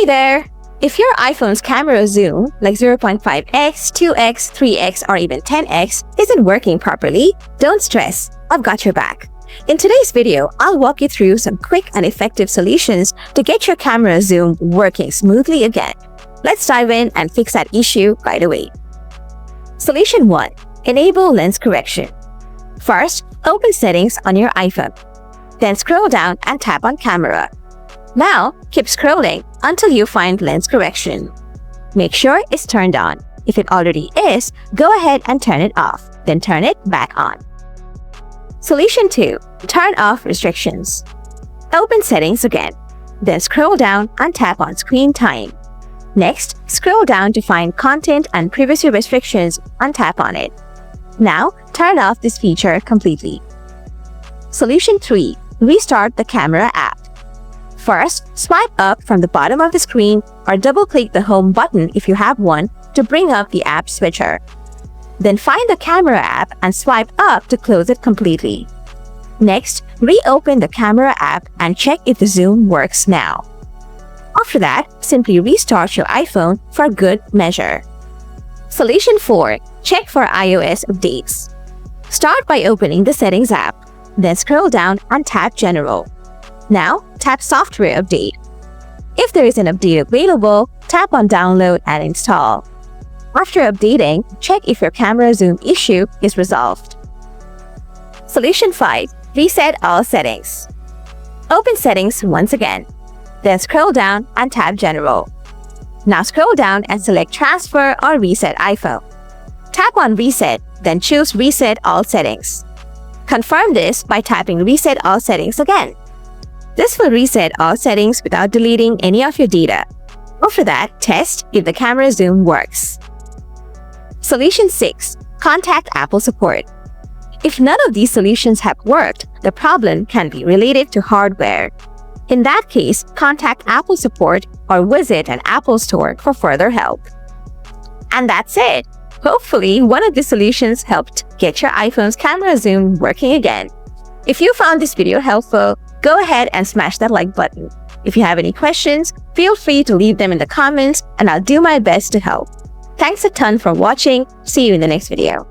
Hey there! If your iPhone's camera zoom, like 0.5x, 2x, 3x, or even 10x, isn't working properly, don't stress, I've got your back. In today's video, I'll walk you through some quick and effective solutions to get your camera zoom working smoothly again. Let's dive in and fix that issue right away. Solution 1. Enable lens correction. First, open Settings on your iPhone. Then scroll down and tap on Camera. Now, keep scrolling until you find lens correction. Make sure it's turned on. If it already is, go ahead and turn it off, then turn it back on. Solution 2. Turn off restrictions. Open Settings again. Then scroll down and tap on Screen Time. Next, scroll down to find Content and Privacy Restrictions and tap on it. Now, turn off this feature completely. Solution 3. Restart the camera app. First, swipe up from the bottom of the screen or double-click the Home button if you have one to bring up the app switcher. Then find the camera app and swipe up to close it completely. Next, reopen the camera app and check if the zoom works now. After that, simply restart your iPhone for good measure. Solution 4. Check for iOS updates. Start by opening the Settings app. Then scroll down and tap General. Now, tap Software Update. If there is an update available, tap on Download and Install. After updating, check if your camera zoom issue is resolved. Solution 5. Reset all settings. Open Settings once again. Then scroll down and tap General. Now scroll down and select Transfer or Reset iPhone. Tap on Reset, then choose Reset all settings. Confirm this by tapping Reset all settings again. This will reset all settings without deleting any of your data. After that, test if the camera zoom works. Solution 6. Contact Apple support. If none of these solutions have worked, the problem can be related to hardware. In that case, contact Apple support or visit an Apple store for further help. And that's it! Hopefully, one of the solutions helped get your iPhone's camera zoom working again. If you found this video helpful, go ahead and smash that like button. If you have any questions, feel free to leave them in the comments and I'll do my best to help. Thanks a ton for watching. See you in the next video.